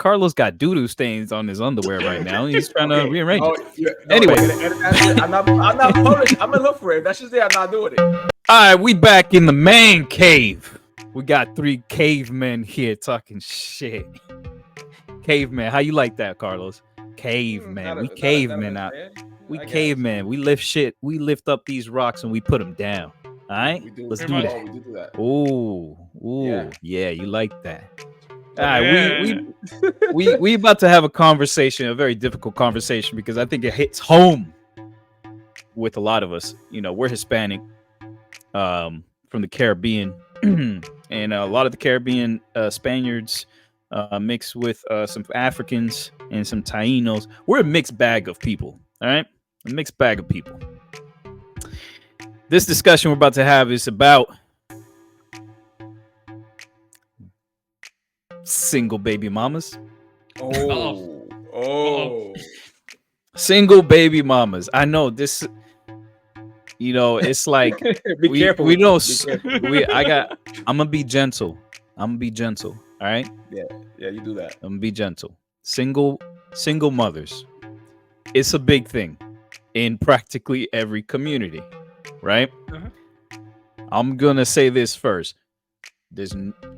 Carlos got doo-doo stains on his underwear right now. He's trying to Okay. rearrange Oh, it. yeah, no, Anyway. I'm not publishing. I'm gonna look for it. That's just there. I'm not doing it. All right, we back in the man cave. We got 3 cavemen here talking shit. Caveman, how you like that, Carlos? Caveman. We cavemen out. We cavemen. We lift shit. We lift up these rocks and we put them down. All right, let's do that. Oh, we do that. Ooh, yeah, you like that. All right, we about to have a conversation, a very difficult conversation, because I think it hits home with a lot of us. You know, we're Hispanic, from the Caribbean, and a lot of the Caribbean Spaniards mixed with some Africans and some Tainos. We're a mixed bag of people. All right, a mixed bag of people. This discussion we're about to have is about single baby mamas. Single baby mamas. I know this. You know, it's like Be careful. We know. I'm gonna be gentle. All right. Yeah, you do that. I'm gonna be gentle. Single mothers. It's a big thing in practically every community, right? I'm gonna say this first.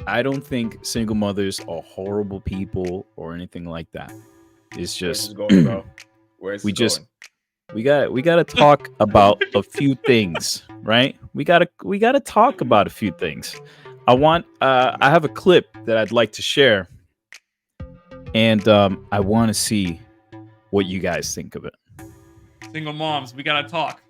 I don't think single mothers are horrible people or anything like that. It's just going, bro? we gotta talk about a few things, right? We gotta talk about a few things. I have a clip that I'd like to share, and I want to see what you guys think of it. Single moms, we gotta talk.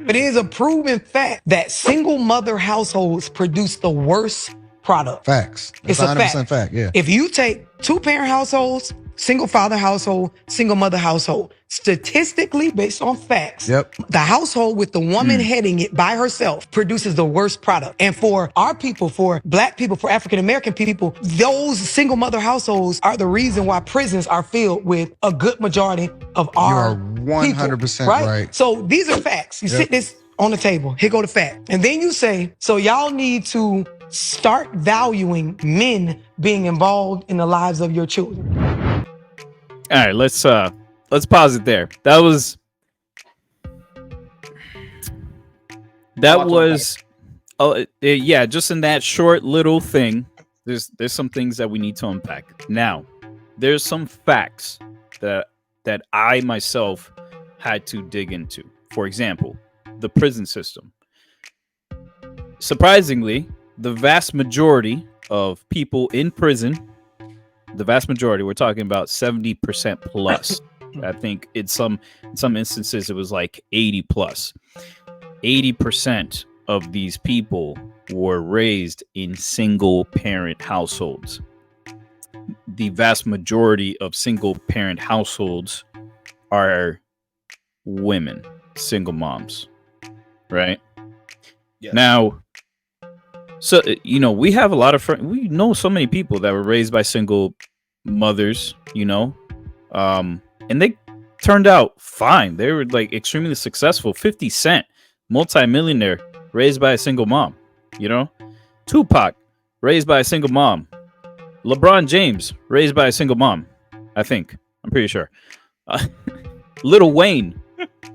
It is a proven fact that single mother households produce the worst product. Facts. That's It's a 100% fact. Yeah. If you take 2-parent households, single father household, single mother household, statistically based on facts, the household with the woman heading it by herself produces the worst product. And for our people, for black people, for African American people, those single mother households are the reason why prisons are filled with a good majority of our You are 100% people, right. So these are facts. You sit this on the table. Here go the fact. And then you say, so y'all need to start valuing men being involved in the lives of your children. All right, let's pause it there. That was yeah, just in that short little thing, there's some things that we need to unpack. Now, there's some facts that I myself had to dig into. For example, the prison system. Surprisingly, the vast majority of people in prison, the vast majority, we're talking about 70% plus. I think in some instances it was like 80 plus. 80% of these people were raised in single parent households. The vast majority of single parent households are women, single moms, right? Yes. Now, so, you know, we have a lot of friends. We know so many people that were raised by single mothers, you know, and they turned out fine. They were like extremely successful. 50 Cent, multi-millionaire, raised by a single mom, you know. Tupac, raised by a single mom. LeBron James, raised by a single mom. I'm pretty sure. Lil Wayne.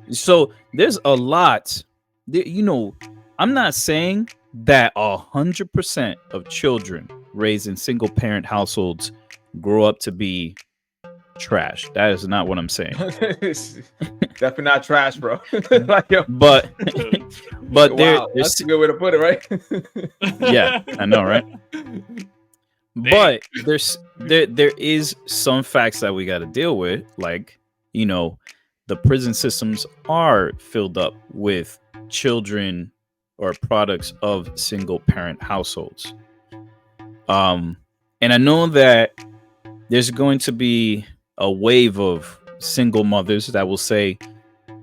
So there's a lot, you know. I'm not saying that 100% of children raised in single parent households grow up to be trash. That is not what I'm saying. Definitely not trash, bro. but wow, that's a good way to put it, right? Yeah, I know, right? But there is some facts that we got to deal with, like, you know, the prison systems are filled up with children or products of single parent households. And I know that there's going to be a wave of single mothers that will say,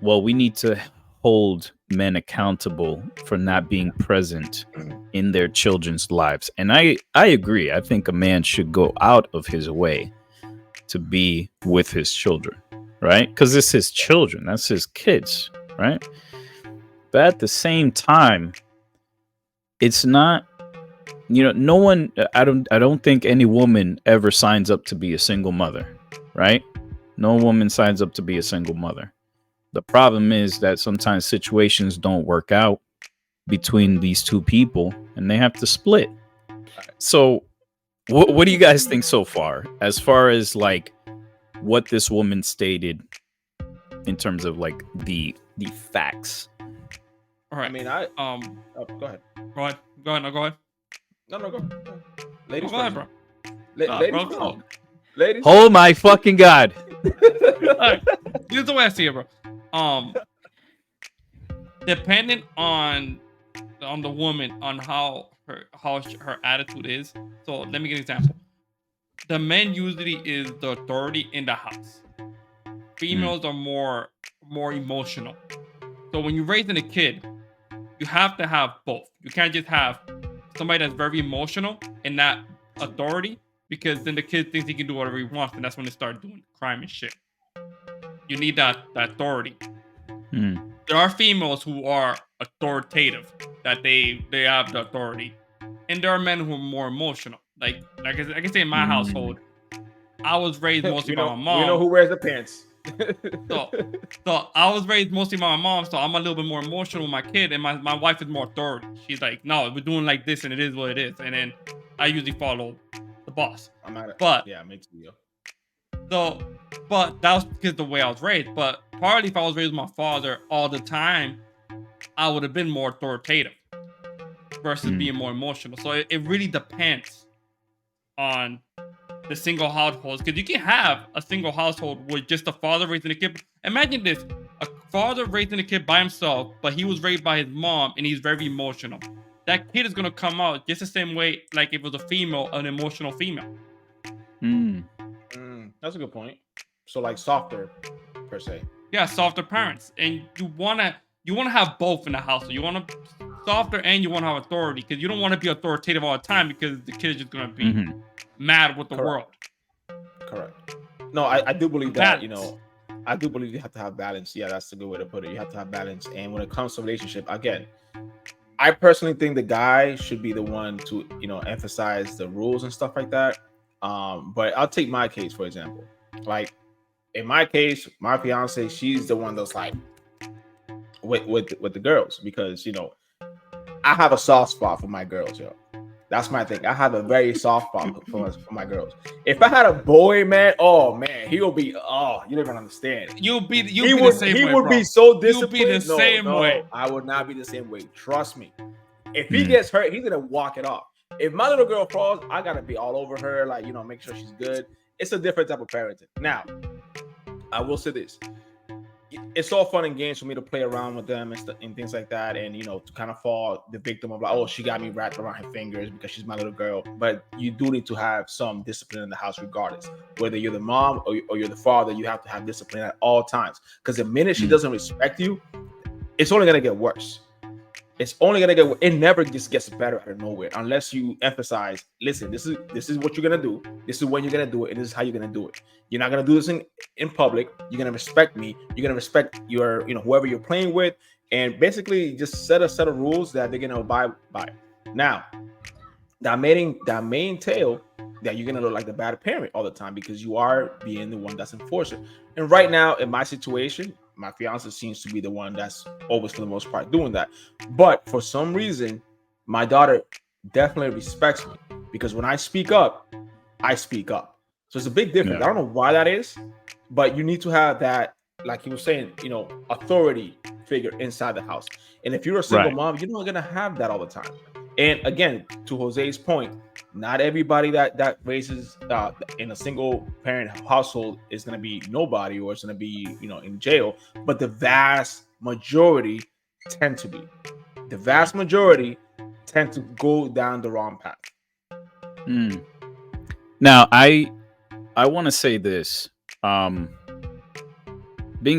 well, we need to hold men accountable for not being present in their children's lives. And I agree. I think a man should go out of his way to be with his children, right? Because it's his children. That's his kids, right? But at the same time, it's not no one. I don't think any woman ever signs up to be a single mother, right? No woman signs up to be a single mother. The problem is that sometimes situations don't work out between these two people, and they have to split. So, what do you guys think so far, as like what this woman stated in terms of like the facts? All right. I mean, I Oh, go ahead. Go ahead. Go ahead. No, go ahead. No, go ahead. Ladies Go ahead, first. bro. Ladies Bro, first. talk. Ladies. Oh my fucking god! All right. This is the way I see it, bro. Depending on the woman, on how her attitude is. So let me give an example. The men usually is the authority in the house. Females are more emotional. So when you're raising a kid, you have to have both. You can't just have somebody that's very emotional and not authority, because then the kid thinks he can do whatever he wants, and that's when they start doing crime and shit. You need that authority. There are females who are authoritative, that they have the authority, and there are men who are more emotional. Like I can say in my household, I was raised mostly by my mom. We know who wears the pants. So I was raised mostly by my mom, so I'm a little bit more emotional with my kid, and my wife is more authority. She's like, no, we're doing like this, and it is what it is. And then I usually follow the boss. But yeah, me too. But that was because the way I was raised. But partly, if I was raised with my father all the time, I would have been more authoritative versus being more emotional. So it really depends on the single households, because you can have a single household with just a father raising a kid. Imagine this: a father raising a kid by himself, but he was raised by his mom and he's very emotional. That kid is gonna come out just the same way, like if it was a female, an emotional female. That's a good point. So like softer, per se. Yeah, softer parents, and you wanna have both in the house. So you want to softer and you want to have authority, because you don't want to be authoritative all the time, because the kid is just gonna be mad with the world. Correct. No, I do believe that, Balance. I do believe you have to have balance. Yeah, that's a good way to put it. You have to have balance. And when it comes to relationship, again, I personally think the guy should be the one to, emphasize the rules and stuff like that. But I'll take my case, for example. Like in my case, my fiance, she's the one that's like with the girls, because I have a soft spot for my girls, yo. That's my thing. I have a very soft spot for my girls. If I had a boy, man, oh man, he will be. Oh, you don't even understand. He would be so disciplined. You'll be the same way. I would not be the same way. Trust me. If he gets hurt, he's gonna walk it off. If my little girl falls, I gotta be all over her, like make sure she's good. It's a different type of parenting. Now, I will say this. It's all fun and games for me to play around with them and things like that, and to kind of fall the victim of like, oh, she got me wrapped around her fingers because she's my little girl. But you do need to have some discipline in the house, regardless. Whether you're the mom or you're the father, you have to have discipline at all times. Because the minute she doesn't respect you, it's only gonna get worse. It's only gonna get. It never just gets better out of nowhere unless you emphasize. Listen, this is what you're gonna do. This is when you're gonna do it, and this is how you're gonna do it. You're not gonna do this in public. You're gonna respect me. You're gonna respect your whoever you're playing with, and basically just set a set of rules that they're gonna abide by. Now, that may entail that you're gonna look like the bad parent all the time, because you are being the one that's enforcing. And right now, in my situation, my fiance seems to be the one that's always, for the most part, doing that. But for some reason, my daughter definitely respects me, because when I speak up, I speak up. So it's a big difference. Yeah. I don't know why that is, but you need to have that, like he was saying, authority figure inside the house. And if you're a single mom, you're not gonna have that all the time. And again, to Jose's point, not everybody that raises in a single parent household is going to be nobody, or it's going to be in jail, but the vast majority tend to be. The vast majority tend to go down the wrong path. Now, I want to say this. Being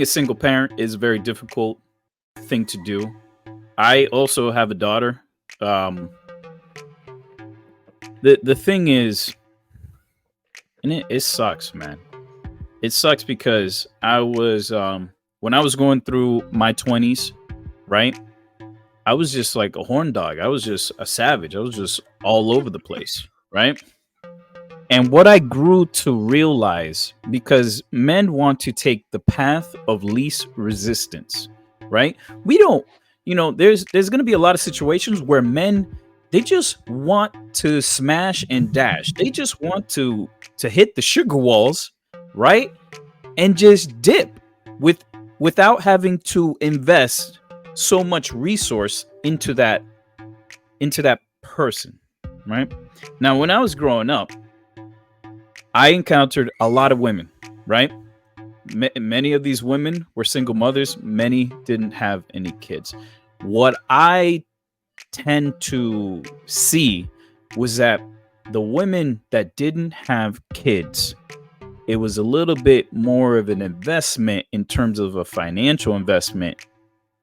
a single parent is a very difficult thing to do. I also have a daughter. The thing is, and it sucks, man. It sucks because I was when I was going through my 20s, right? I was just like a horn dog. I was just a savage. I was just all over the place, right? And what I grew to realize, because men want to take the path of least resistance, right? We don't, there's going to be a lot of situations where men, they just want to smash and dash. They just want to hit the sugar walls, right? And just dip without having to invest so much resource into that person, right? Now, when I was growing up, I encountered a lot of women, right? Many of these women were single mothers. Many didn't have any kids. What I tend to see was that the women that didn't have kids, it was a little bit more of an investment in terms of a financial investment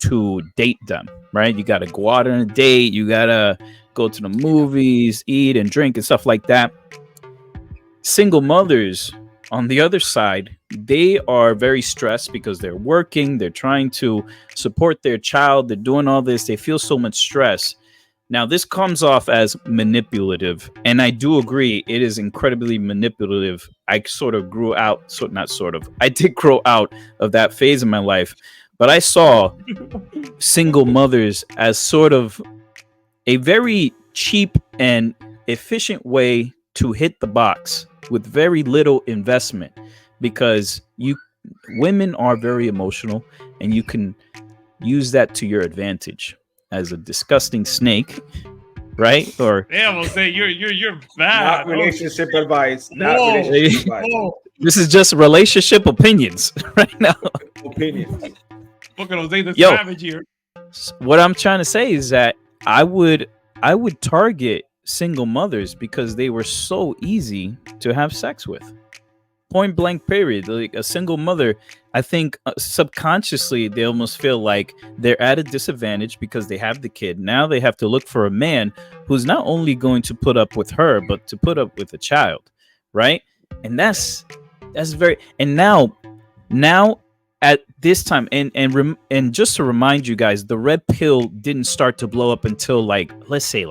to date them, right? You got to go out on a date. You got to go to the movies, eat and drink and stuff like that. Single mothers, on the other side, they are very stressed because they're working, they're trying to support their child, they're doing all this, they feel so much stress. Now, this comes off as manipulative, and I do agree it is incredibly manipulative. I sort of grew out, I did grow out of that phase in my life, but I saw single mothers as sort of a very cheap and efficient way to hit the box with very little investment, because women are very emotional and you can use that to your advantage as a disgusting snake, right? Or damn, Jose, you're bad. Not relationship advice. This is just relationship opinions right now. Opinions. Look at Jose the savage here. What I'm trying to say is that I would target single mothers because they were so easy to have sex with. Point blank period. Like a single mother, I think subconsciously they almost feel like they're at a disadvantage because they have the kid. Now they have to look for a man who's not only going to put up with her, but to put up with a child, right? And that's very. And now at this time, and just to remind you guys, the red pill didn't start to blow up until let's say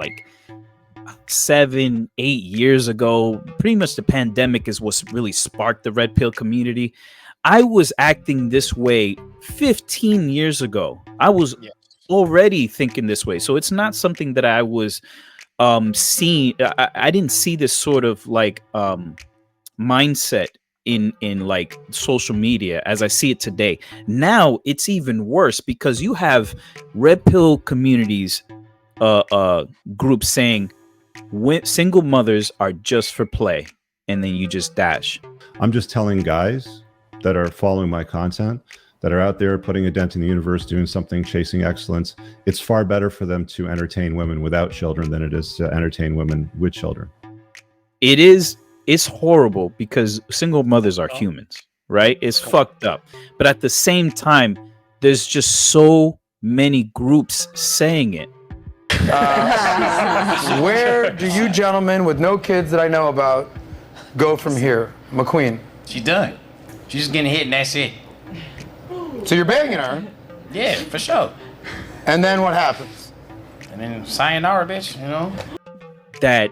7-8 years ago. Pretty much the pandemic is what really sparked the red pill community. I was acting this way 15 years ago. I was already thinking this way. So it's not something that I was seeing. I didn't see this sort of mindset in social media as I see it today. Now it's even worse because you have red pill communities groups saying single mothers are just for play, and then you just dash. I'm just telling guys that are following my content, that are out there putting a dent in the universe, doing something, chasing excellence. It's far better for them to entertain women without children than it is to entertain women with children. It's horrible because single mothers are humans, right? It's fucked up. But at the same time, there's just so many groups saying it. Where do you gentlemen with no kids that I know about go from here? McQueen. She's done. She's just getting hit and that's it. So you're banging her? Yeah, for sure. And then what happens? And then sayonara, bitch, That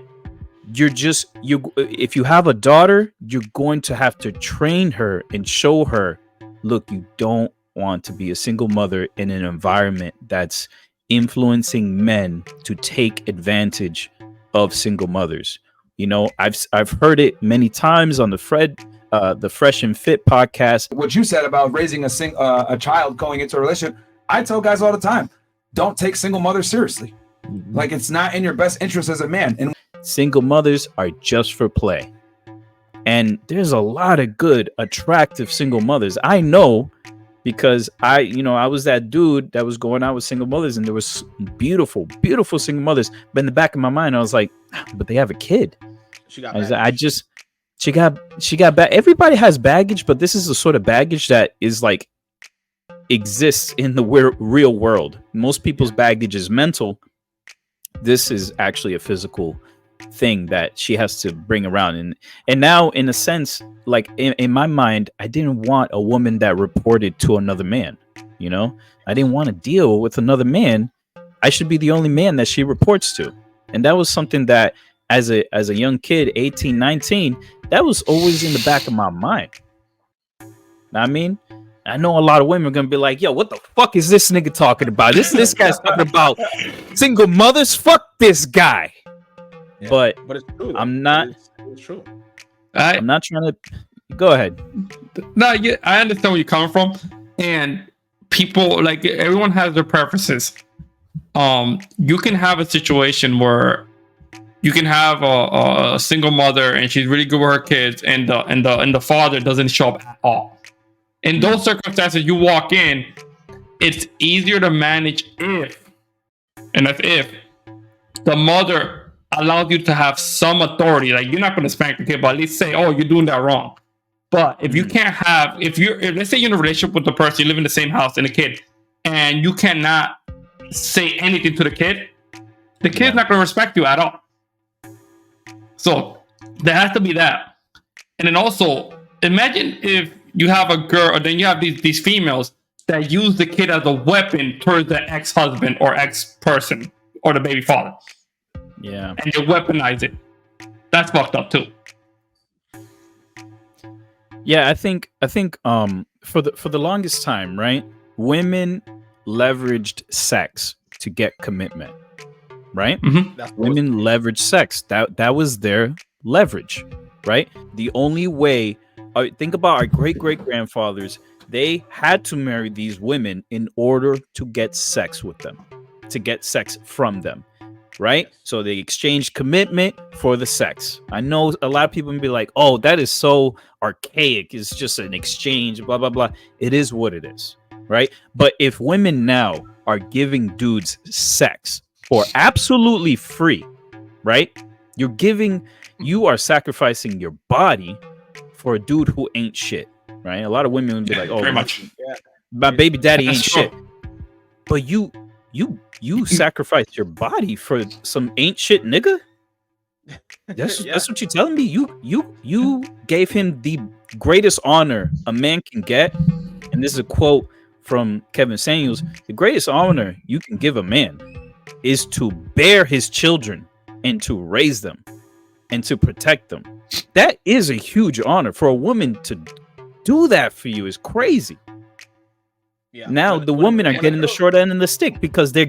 if you have a daughter, you're going to have to train her and show her, look, you don't want to be a single mother in an environment that's influencing men to take advantage of single mothers. I've heard it many times on the Fresh and Fit podcast. What you said about raising a child going into a relationship, I tell guys all the time, don't take single mothers seriously. Like, it's not in your best interest as a man. And single mothers are just for play. And there's a lot of good, attractive single mothers. I know because I was that dude that was going out with single mothers, and there was beautiful, beautiful single mothers. But in the back of my mind, I was like, but they have a kid. She got baggage. Everybody has baggage, but this is the sort of baggage that is exists in the real world. Most people's baggage is mental. This is actually a physical thing that she has to bring around. And now, in a sense, in my mind, I didn't want a woman that reported to another man. I didn't want to deal with another man. I should be the only man that she reports to. And that was something that as a young kid, 18, 19, that was always in the back of my mind. I mean, I know a lot of women are gonna be like, yo, what the fuck is this nigga talking about? This guy's talking about single mothers. Fuck this guy. Yeah, but it's true. Though. I'm not. It's true. I'm not trying to. Go ahead. No, I understand where you're coming from, and people like everyone has their preferences. You can have a situation where you can have a single mother and she's really good with her kids, and the father doesn't show up at all. In those circumstances, you walk in, it's easier to manage if the mother allows you to have some authority. Like, you're not going to spank the kid, but at least say, oh, you're doing that wrong. But if you can't have, if let's say you're in a relationship with the person, you live in the same house and a kid, and you cannot say anything to the kid's not going to respect you at all. So there has to be that. And then also, imagine if you have a girl, or then you have these females that use the kid as a weapon towards the ex-husband or ex-person or the baby father. Yeah. And you weaponize it. That's fucked up too. Yeah, I think for the longest time, right? Women leveraged sex to get commitment, right? Mm-hmm. Women leveraged sex. That was their leverage, right? The only way, think about our great-great-grandfathers, they had to marry these women in order to get sex with them, to get sex from them, right? So they exchanged commitment for the sex. I know a lot of people will be like, oh, that is so archaic. It's just an exchange, blah, blah, blah. It is what it is, right? But if women now are giving dudes sex for absolutely free, right? You are sacrificing your body for a dude who ain't shit, right? A lot of women would be like, oh, very much. My baby daddy That's ain't true. shit. But you sacrifice your body for some ain't shit nigga? That's what you're telling me? You gave him the greatest honor a man can get. And this is a quote from Kevin Samuels. The greatest honor you can give a man is to bear his children and to raise them and to protect them. That is a huge honor. For a woman to do that for you is crazy. Yeah. Now the women are getting the short end of the stick because they're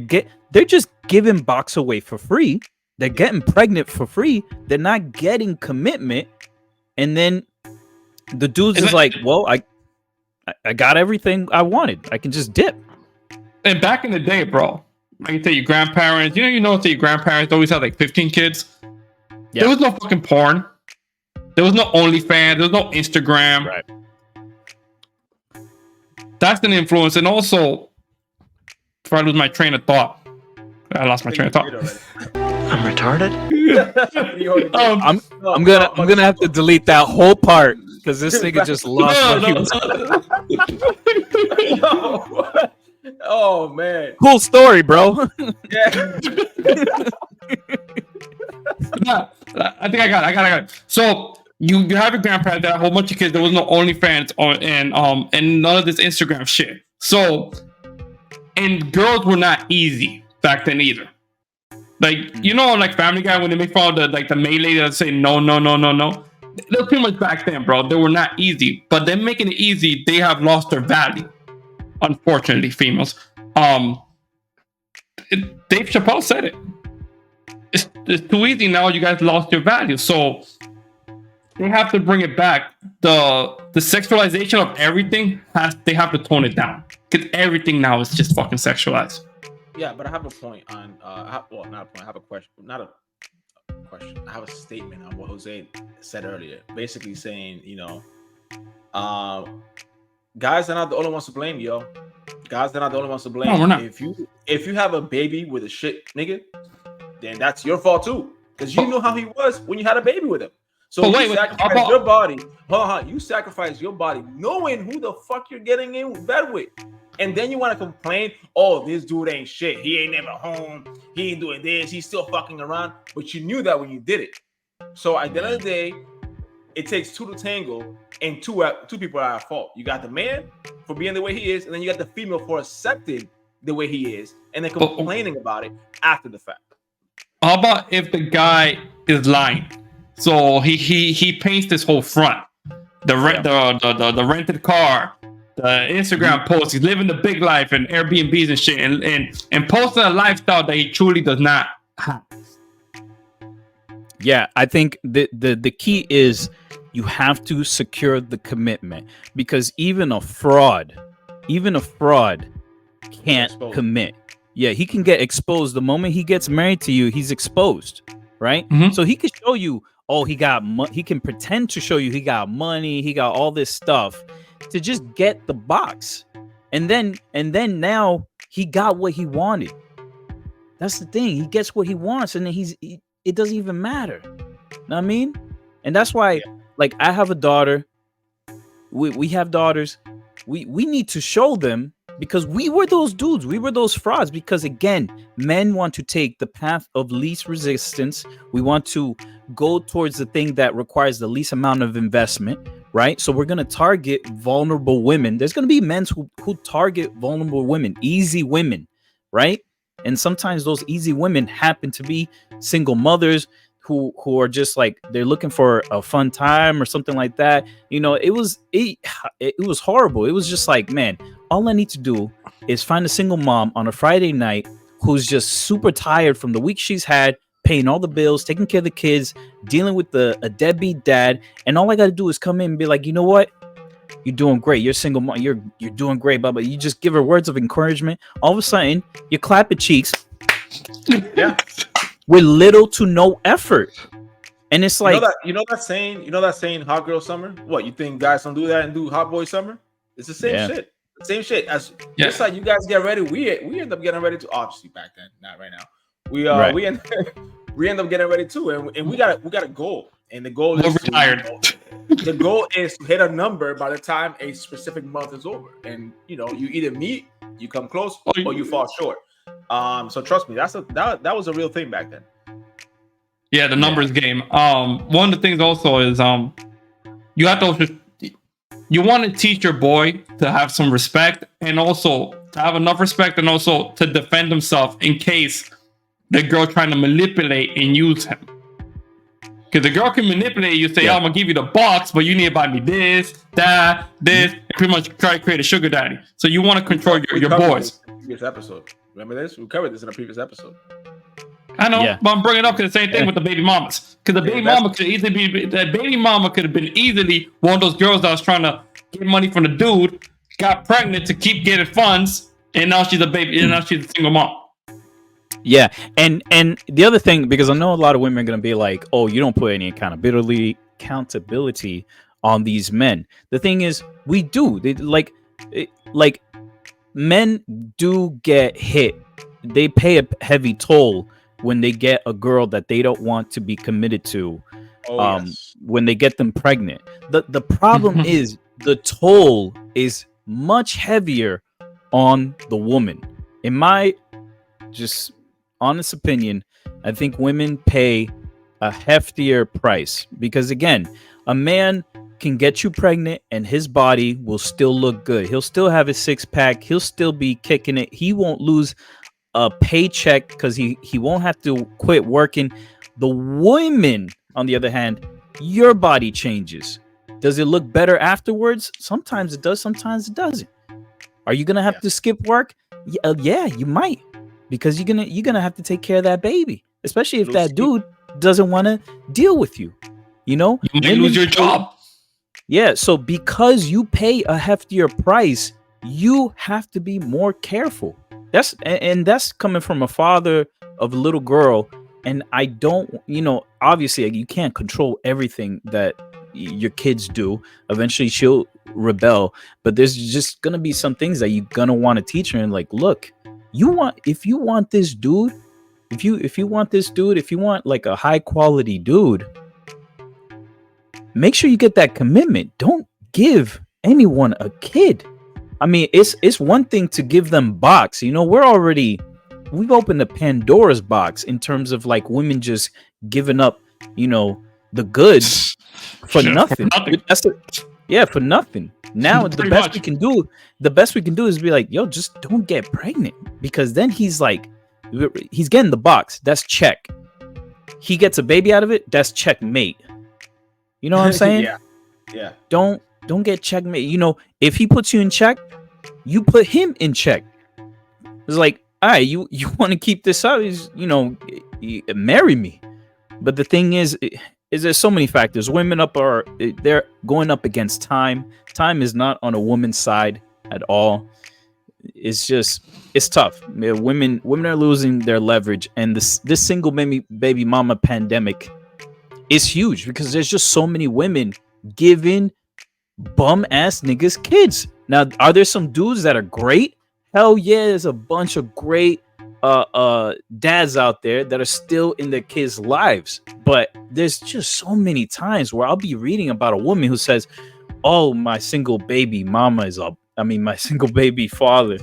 just giving box away for free. They're getting pregnant for free. They're not getting commitment. And then the dudes is like, well, I got everything I wanted. I can just dip. And back in the day, bro, I can tell you grandparents, you know, your grandparents always had like 15 kids. Yeah. There was no fucking porn. There was no OnlyFans. There was no Instagram. Right. That's an influence. And also, if I lose my train of thought, I lost my train of thought. I'm retarded. I'm gonna have to delete that whole part because this nigga just lost what he was. Oh man. Cool story, bro. Yeah. No, I think I got it. So you have a grandparent that had a whole bunch of kids. There was no OnlyFans and none of this Instagram shit. So, and girls were not easy back then either. Like, you know, like Family Guy, when they make fun of the maid lady that say no. They're pretty much back then, bro. They were not easy, but them making it easy, they have lost their value. Unfortunately, females. Dave Chappelle said it. It's too easy now. You guys lost your value, so they have to bring it back. The sexualization of everything they have to tone it down because everything now is just fucking sexualized. Yeah, but I have a point on. Not a point. I have a question. Not a question. I have a statement on what Jose said earlier. Basically saying, guys are not the only ones to blame, yo. Guys are not the only ones to blame. No, we're not. If you have a baby with a shit nigga, then that's your fault too, because you know how he was when you had a baby with him. So you sacrifice your body. Hold on, you sacrifice your body, knowing who the fuck you're getting in bed with, and then you want to complain, oh, this dude ain't shit. He ain't never home. He ain't doing this. He's still fucking around. But you knew that when you did it. So at the end of the day, it takes two to tango, and two people are at fault. You got the man for being the way he is, and then you got the female for accepting the way he is, and then complaining about it after the fact. How about if the guy is lying? So he paints this whole front, the rented car, the Instagram posts. He's living the big life and Airbnbs and shit, and posting a lifestyle that he truly does not have. Yeah, I think the key is you have to secure the commitment, because even a fraud can't commit. Yeah, he can get exposed the moment he gets married to you. He's exposed, right? Mhm. So he can show you, oh, he can pretend to show you he got money, he got all this stuff to just get the box, and then now he got what he wanted. That's the thing. He gets what he wants, and then it doesn't even matter. Know what I mean? And that's why, like, I have a daughter. We have daughters. We need to show them, because we were those dudes. We were those frauds. Because again, men want to take the path of least resistance. We want to go towards the thing that requires the least amount of investment, right? So we're gonna target vulnerable women. There's gonna be men who target vulnerable women, easy women, right? And sometimes those easy women happen to be single mothers who are just like, they're looking for a fun time or something like that. You know, it was horrible. It was just like, man, all I need to do is find a single mom on a Friday night who's just super tired from the week she's had, paying all the bills, taking care of the kids, dealing with a deadbeat dad, and all I got to do is come in and be like, you know what? You're doing great. You're single mom. You're doing great, Bubba. You just give her words of encouragement. All of a sudden, you clap your cheeks. Yeah. With little to no effort. And it's like, you know that saying hot girl summer? What, you think guys don't do that and do hot boy summer? It's the same shit. The same shit. As just like you guys get ready, we end up getting ready to, obviously back then, not right now. We end up getting ready too, and we got a goal. And the goal is the goal is to hit a number by the time a specific month is over. And you either meet, you come close, or you fall short. So trust me, that was a real thing back then. Yeah, the numbers game. One of the things also is you have to you want to teach your boy to have some respect, and also to have enough respect, and also to defend himself in case the girl trying to manipulate and use him. Because the girl can manipulate you, say, I'm gonna give you the box, but you need to buy me this, that, this, and pretty much try to create a sugar daddy. So you want to control your boys. Previous episode. Remember this? We covered this in a previous episode. I know, but I'm bringing it up because the same thing with the baby mamas. Because the baby mama could easily be, that baby mama could have been easily one of those girls that was trying to get money from the dude, got pregnant to keep getting funds, and now she's a baby, and now she's a single mom. Yeah, and the other thing, because I know a lot of women are gonna be like, oh, you don't put any accountability on these men. The thing is, we do. They like men do get hit. They pay a heavy toll when they get a girl that they don't want to be committed to. When they get them pregnant. The problem is the toll is much heavier on the woman. In my just honest opinion, I think women pay a heftier price, because again, a man can get you pregnant and his body will still look good. He'll still have his six-pack. He'll still be kicking it. He won't lose a paycheck because he won't have to quit working. The women, on the other hand, your body changes. Does it look better afterwards? Sometimes it does, sometimes it doesn't. Are you gonna have to skip work? Yeah, you might, because you're gonna have to take care of that baby, especially if that dude doesn't want to deal with you. You may lose your job. Yeah, so because you pay a heftier price, you have to be more careful. That's coming from a father of a little girl. And I don't, obviously you can't control everything that your kids do. Eventually she'll rebel, but there's just gonna be some things that you're gonna want to teach her. And like, look, if you want this dude, if you want like a high quality dude, make sure you get that commitment. Don't give anyone a kid. I mean, it's one thing to give them box. We've opened the Pandora's box in terms of like women just giving up, the goods for nothing. For nothing. Now the best we can do is be like, yo, just don't get pregnant, because then he's getting the box. That's check. he gets a baby out of it, that's checkmate. You know what I'm saying? Yeah. Don't get checkmate. You know, if he puts you in check, you put him in check. It's like, all right, you want to keep this up? Is, you know, marry me. But the thing is there's so many factors. Women they're going up against time. Time is not on a woman's side at all. It's tough. Women are losing their leverage, and this single baby mama pandemic is huge because there's just so many women giving bum ass niggas kids. Now, are there some dudes that are great? Hell yeah, there's a bunch of great dads out there that are still in their kids' lives. But there's just so many times where I'll be reading about a woman who says, "Oh, my single baby mama my single baby father,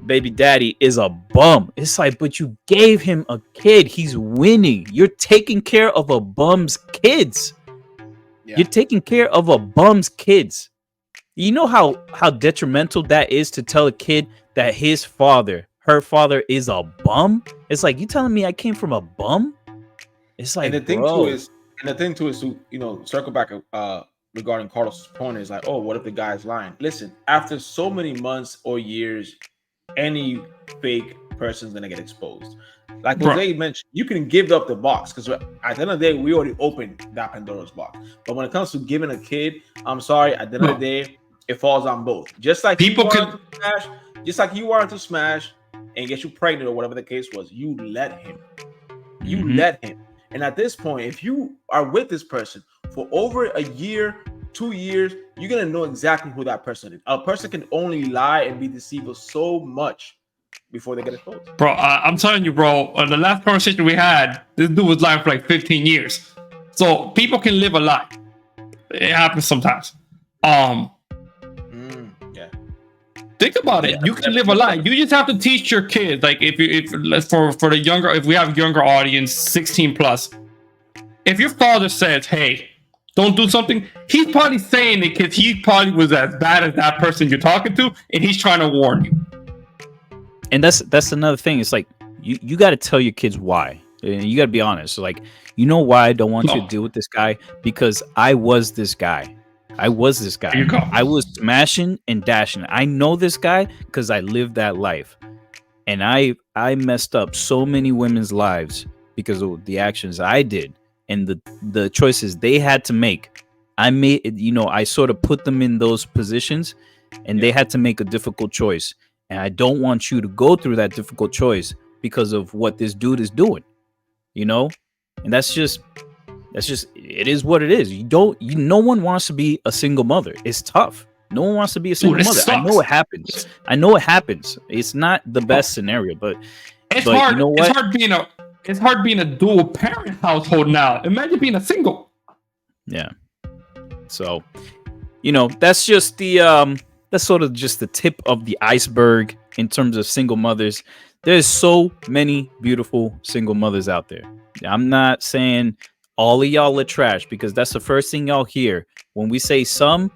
baby daddy is a bum." It's like, but you gave him a kid. He's winning. You're taking care of a bum's kids. Yeah. You're taking care of a bum's kids. You know how detrimental that is to tell a kid that her father is a bum? It's like, you telling me I came from a bum? It's like, and the thing too is to, you know, circle back regarding Carlos's point is like, oh, what if the guy's lying? Listen, after so many months or years, any fake person's gonna get exposed. Like Jose mentioned, you can give up the box because at the end of the day, we already opened that Pandora's box. But when it comes to giving a kid, I'm sorry, at the end of the day, it falls on both. Just like you wanted to smash and get you pregnant or whatever the case was, you let him. Let him. And at this point, if you are with this person for over a year, 2 years, you're gonna know exactly who that person is. A person can only lie and be deceived so much before they get exposed. Bro, I'm telling you, bro, the last conversation we had, this dude was lying for like 15 years. So people can live a lie. It happens sometimes. Think about it. You can live a lie. You just have to teach your kids. Like if we have younger audience, 16 plus. If your father says, "Hey, don't do something," he's probably saying it because he probably was as bad as that person you're talking to, and he's trying to warn you. And that's another thing. It's like you got to tell your kids why. And you got to be honest. Like, you know why I don't want you to deal with this guy? Because I was this guy. I was smashing and dashing. I know this guy because I lived that life. And I messed up so many women's lives because of the actions I did and the choices they had to make. I sort of put them in those positions and they had to make a difficult choice. And I don't want you to go through that difficult choice because of what this dude is doing, you know? And that's just it is what it is. No one wants to be a single mother. It's tough. No one wants to be a single mother. Sucks. I know it happens. It's not the best scenario, but it's hard. You know what? It's hard being a dual parent household now. Imagine being a single. Yeah. So, that's just that's sort of just the tip of the iceberg in terms of single mothers. There's so many beautiful single mothers out there. I'm not saying all of y'all are trash because that's the first thing y'all hear. When we say some,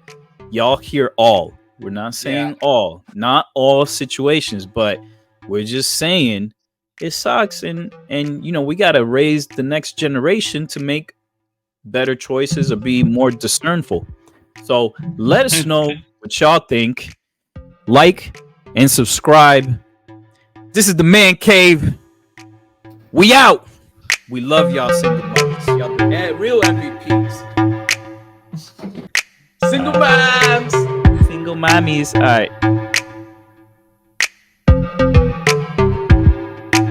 y'all hear all. We're not saying all, not all situations, but we're just saying it sucks. And we got to raise the next generation to make better choices or be more discernful. So let us know what y'all think. Like and subscribe. This is the Man Cave. We out. We love y'all single mothers. Y'all real MVPs. Single moms. Single mommies. All right.